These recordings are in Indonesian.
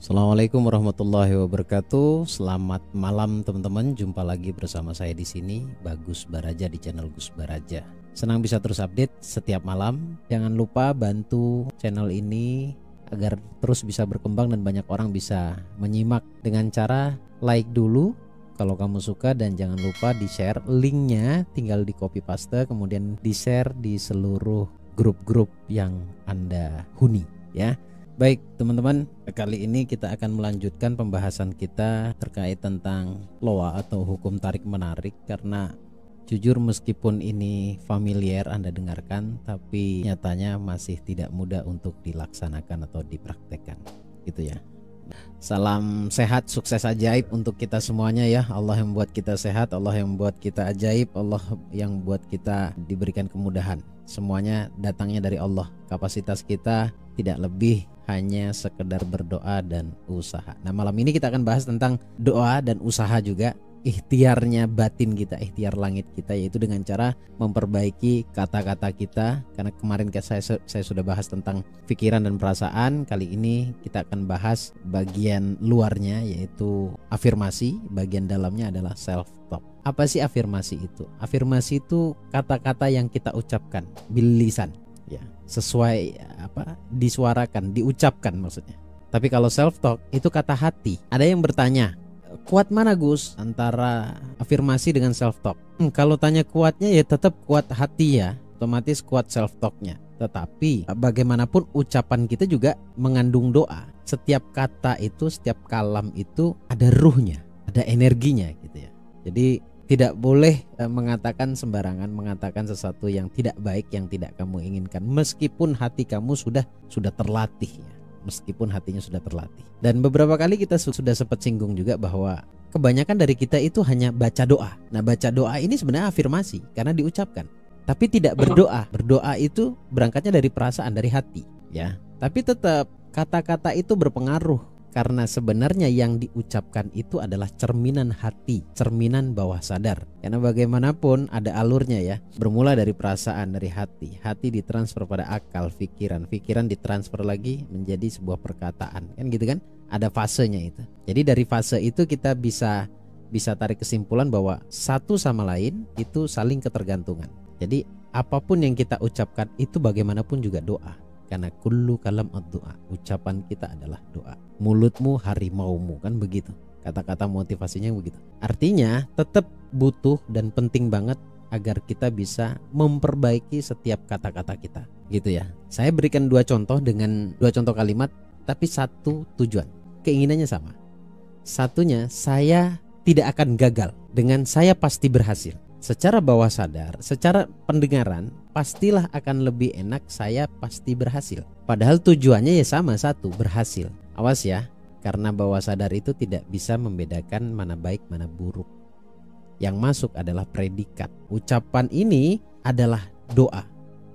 Assalamualaikum warahmatullahi wabarakatuh. Selamat malam teman-teman. Jumpa lagi bersama saya di sini, Bagus Baraja di channel Gus Baraja. Senang bisa terus update setiap malam. Jangan lupa bantu channel ini agar terus bisa berkembang dan banyak orang bisa menyimak dengan cara like dulu kalau kamu suka, dan jangan lupa di-share linknya, tinggal di copy paste kemudian di-share di seluruh grup-grup yang Anda huni ya. Baik teman-teman, kali ini kita akan melanjutkan pembahasan kita terkait tentang loa atau hukum tarik menarik. Karena jujur meskipun ini familiar Anda dengarkan, tapi nyatanya masih tidak mudah untuk dilaksanakan atau dipraktekkan gitu ya. Salam sehat, sukses ajaib untuk kita semuanya ya. Allah yang membuat kita sehat, Allah yang membuat kita ajaib, Allah yang membuat kita diberikan kemudahan. Semuanya datangnya dari Allah. Kapasitas kita tidak lebih hanya sekedar berdoa dan usaha. Nah, malam ini kita akan bahas tentang doa dan usaha juga, ikhtiarnya batin kita, ikhtiar langit kita, yaitu dengan cara memperbaiki kata-kata kita. Karena kemarin saya sudah bahas tentang pikiran dan perasaan. Kali ini kita akan bahas bagian luarnya, yaitu afirmasi. Bagian dalamnya adalah self talk. Apa sih afirmasi itu? Afirmasi itu kata-kata yang kita ucapkan bil lisan ya, sesuai disuarakan, diucapkan maksudnya. Tapi kalau self talk itu kata hati. Ada yang bertanya, kuat mana Gus antara afirmasi dengan self talk? Kalau tanya kuatnya ya tetap kuat hati ya, otomatis kuat self talknya. Tetapi bagaimanapun ucapan kita juga mengandung doa. Setiap kata itu, setiap kalam itu ada ruhnya, ada energinya gitu ya. Jadi tidak boleh mengatakan sembarangan, mengatakan sesuatu yang tidak baik, yang tidak kamu inginkan, meskipun hati kamu sudah terlatih ya. Meskipun hatinya sudah terlatih. Dan beberapa kali kita sudah sempat singgung juga bahwa kebanyakan dari kita itu hanya baca doa. Nah, baca doa ini sebenarnya afirmasi karena diucapkan, tapi tidak berdoa. Berdoa itu berangkatnya dari perasaan, dari hati ya. Tapi tetap kata-kata itu berpengaruh, karena sebenarnya yang diucapkan itu adalah cerminan hati, cerminan bawah sadar. Karena bagaimanapun ada alurnya ya, bermula dari perasaan, dari hati. Hati ditransfer pada akal, pikiran ditransfer lagi menjadi sebuah perkataan. Kan gitu kan? Ada fasenya itu. Jadi dari fase itu kita bisa tarik kesimpulan bahwa satu sama lain itu saling ketergantungan. Jadi apapun yang kita ucapkan itu bagaimanapun juga doa. Karena kullu kalam ad-doa, ucapan kita adalah doa. Mulutmu harimaumu, kan begitu. Kata-kata motivasinya begitu. Artinya tetap butuh dan penting banget agar kita bisa memperbaiki setiap kata-kata kita, gitu ya. Saya berikan dua contoh kalimat, tapi satu tujuan. Keinginannya sama. Satunya, saya tidak akan gagal, dengan saya pasti berhasil. Secara bawah sadar, secara pendengaran, pastilah akan lebih enak, saya pasti berhasil. Padahal tujuannya ya sama, satu, berhasil. Awas ya, karena bawah sadar itu tidak bisa membedakan mana baik mana buruk. Yang masuk adalah predikat. Ucapan ini adalah doa,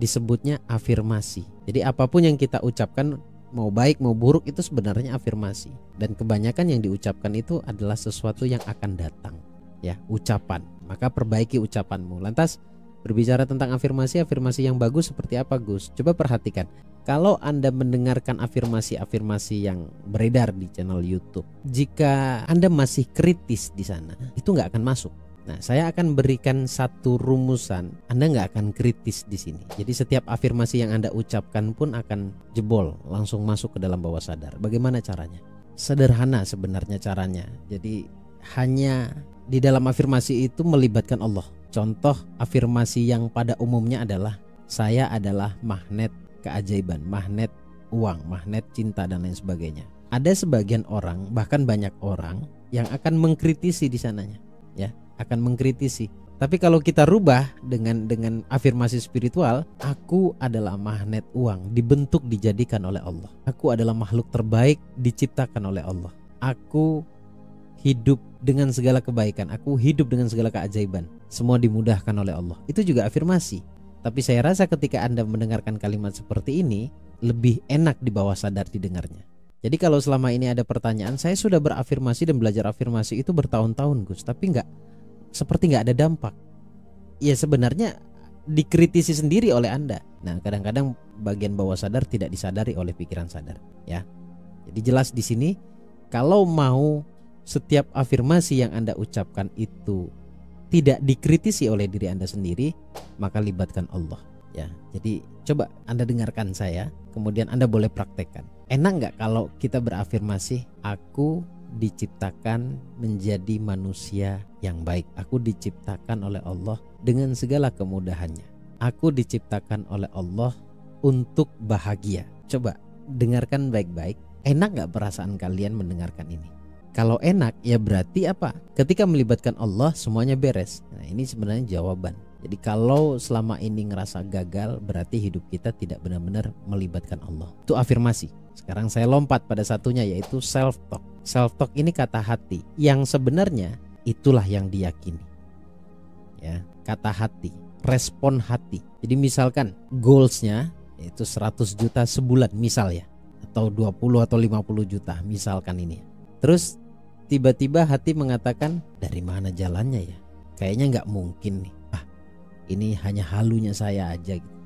disebutnya afirmasi. Jadi apapun yang kita ucapkan, mau baik mau buruk, itu sebenarnya afirmasi. Dan kebanyakan yang diucapkan itu adalah sesuatu yang akan datang ya, ucapan. Maka perbaiki ucapanmu. Lantas berbicara tentang afirmasi yang bagus seperti apa Gus? Coba perhatikan. Kalau Anda mendengarkan afirmasi yang beredar di channel YouTube, jika Anda masih kritis di sana, itu nggak akan masuk. Nah, saya akan berikan satu rumusan. Anda nggak akan kritis di sini. Jadi setiap afirmasi yang Anda ucapkan pun akan jebol, langsung masuk ke dalam bawah sadar. Bagaimana caranya? Sederhana sebenarnya caranya. Jadi hanya di dalam afirmasi itu melibatkan Allah. Contoh afirmasi yang pada umumnya adalah, saya adalah magnet keajaiban, magnet uang, magnet cinta, dan lain sebagainya. Ada sebagian orang, bahkan banyak orang yang akan mengkritisi di sananya ya, akan mengkritisi. Tapi kalau kita rubah dengan afirmasi spiritual, aku adalah magnet uang, dibentuk dijadikan oleh Allah. Aku adalah makhluk terbaik diciptakan oleh Allah. Aku hidup dengan segala kebaikan, aku hidup dengan segala keajaiban, semua dimudahkan oleh Allah. Itu juga afirmasi. Tapi saya rasa ketika Anda mendengarkan kalimat seperti ini, lebih enak di bawah sadar didengarnya. Jadi kalau selama ini ada pertanyaan, saya sudah berafirmasi dan belajar afirmasi itu bertahun-tahun Gus, tapi seperti nggak ada dampak. Ya sebenarnya dikritisi sendiri oleh Anda. Nah, kadang-kadang bagian bawah sadar tidak disadari oleh pikiran sadar ya. Jadi jelas di sini kalau mau setiap afirmasi yang Anda ucapkan itu tidak dikritisi oleh diri Anda sendiri, maka libatkan Allah ya. Jadi coba Anda dengarkan saya, kemudian Anda boleh praktekkan. Enak nggak kalau kita berafirmasi, aku diciptakan menjadi manusia yang baik, aku diciptakan oleh Allah dengan segala kemudahannya, aku diciptakan oleh Allah untuk bahagia. Coba dengarkan baik-baik. Enak nggak perasaan kalian mendengarkan ini? Kalau enak ya berarti apa? Ketika melibatkan Allah semuanya beres. Nah ini sebenarnya jawaban. Jadi kalau selama ini ngerasa gagal, berarti hidup kita tidak benar-benar melibatkan Allah. Itu afirmasi. Sekarang saya lompat pada satunya, yaitu self talk. Self talk ini kata hati yang sebenarnya itulah yang diyakini ya, kata hati, respon hati. Jadi misalkan goalsnya itu 100 juta sebulan misal ya, atau 20 atau 50 juta misalkan ini. Terus tiba-tiba hati mengatakan, dari mana jalannya ya, kayaknya nggak mungkin nih, ini hanya halunya saya aja gitu.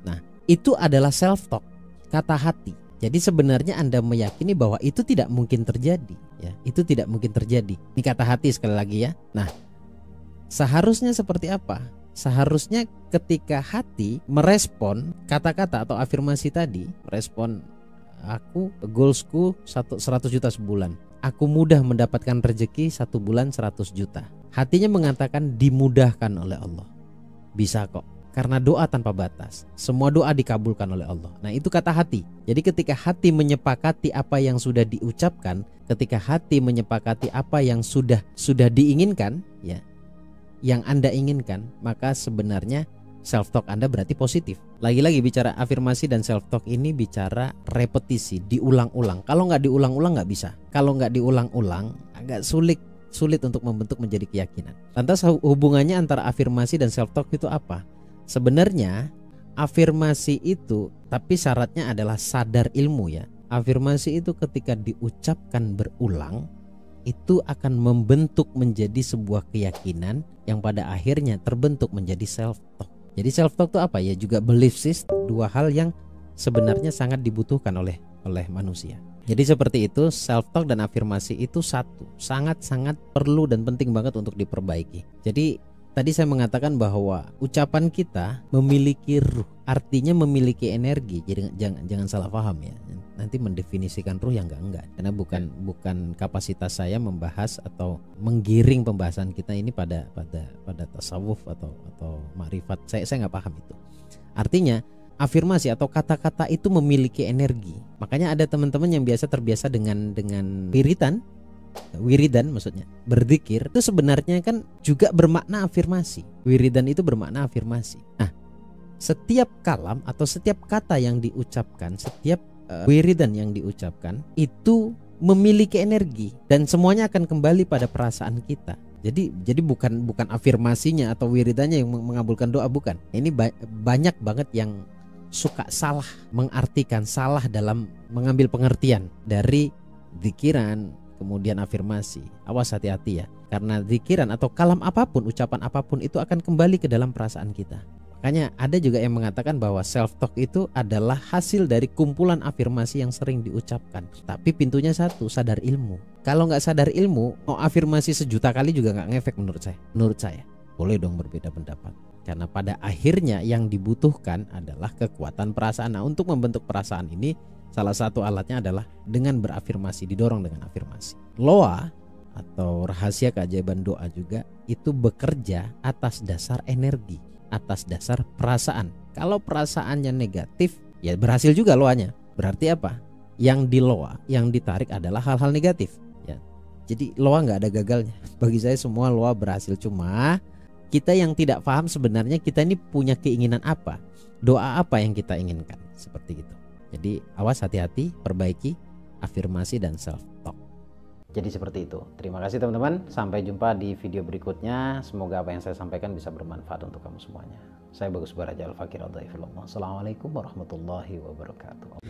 Nah itu adalah self talk, kata hati. Jadi sebenarnya Anda meyakini bahwa itu tidak mungkin terjadi ya, itu tidak mungkin terjadi. Ini kata hati sekali lagi ya. Nah seharusnya seperti apa? Seharusnya ketika hati merespon kata-kata atau afirmasi tadi, merespon aku goalsku 100 juta sebulan, aku mudah mendapatkan rezeki 1 bulan 100 juta. Hatinya mengatakan dimudahkan oleh Allah, bisa kok, karena doa tanpa batas, semua doa dikabulkan oleh Allah. Nah itu kata hati. Jadi ketika hati menyepakati apa yang sudah diucapkan, ketika hati menyepakati apa yang sudah diinginkan ya, yang Anda inginkan, maka sebenarnya self talk Anda berarti positif. Lagi-lagi bicara afirmasi dan self talk ini bicara repetisi, diulang-ulang. Kalau nggak diulang-ulang nggak bisa. Kalau nggak diulang-ulang agak sulit untuk membentuk menjadi keyakinan. Lantas hubungannya antara afirmasi dan self talk itu apa? Sebenarnya afirmasi itu, tapi syaratnya adalah sadar ilmu ya. Afirmasi itu ketika diucapkan berulang, itu akan membentuk menjadi sebuah keyakinan yang pada akhirnya terbentuk menjadi self talk. Jadi self talk itu apa ya? Juga belief system, dua hal yang sebenarnya sangat dibutuhkan oleh manusia. Jadi seperti itu, self talk dan afirmasi itu satu, sangat-sangat perlu dan penting banget untuk diperbaiki. Jadi tadi saya mengatakan bahwa ucapan kita memiliki ruh, artinya memiliki energi. Jadi jangan salah paham ya. Nanti mendefinisikan ruh yang enggak. Karena bukan kapasitas saya membahas atau menggiring pembahasan kita ini pada tasawuf atau makrifat. Saya nggak paham itu. Artinya afirmasi atau kata-kata itu memiliki energi. Makanya ada teman-teman yang terbiasa dengan wiridan maksudnya berzikir, itu sebenarnya kan juga bermakna afirmasi. Wiridan itu bermakna afirmasi. Nah, setiap kalam atau setiap kata yang diucapkan, setiap wiridan yang diucapkan itu memiliki energi dan semuanya akan kembali pada perasaan kita. Jadi bukan afirmasinya atau wiridannya yang mengabulkan doa, bukan. Ini banyak banget yang suka salah mengartikan, salah dalam mengambil pengertian dari zikiran kemudian afirmasi. Awas, hati-hati ya, karena zikiran atau kalam apapun, ucapan apapun itu akan kembali ke dalam perasaan kita. Makanya ada juga yang mengatakan bahwa self talk itu adalah hasil dari kumpulan afirmasi yang sering diucapkan. Tapi pintunya satu, sadar ilmu. Kalau nggak sadar ilmu, mau afirmasi 1.000.000 kali juga nggak ngefek menurut saya. Boleh dong berbeda pendapat. Karena pada akhirnya yang dibutuhkan adalah kekuatan perasaan. Nah, untuk membentuk perasaan ini salah satu alatnya adalah dengan berafirmasi, didorong dengan afirmasi. Loa atau rahasia keajaiban doa juga itu bekerja atas dasar energi, atas dasar perasaan. Kalau perasaannya negatif, ya berhasil juga loanya. Berarti apa? Yang diloa, yang ditarik adalah hal-hal negatif ya. Jadi loa nggak ada gagalnya. Bagi saya semua loa berhasil, cuma kita yang tidak paham sebenarnya kita ini punya keinginan apa, doa apa yang kita inginkan, seperti itu. Jadi awas, hati-hati, perbaiki afirmasi dan self talk. Jadi seperti itu. Terima kasih teman-teman. Sampai jumpa di video berikutnya. Semoga apa yang saya sampaikan bisa bermanfaat untuk kamu semuanya. Saya Bagus Baraja Al-Fakir Al-Daifullah. Assalamualaikum warahmatullahi wabarakatuh.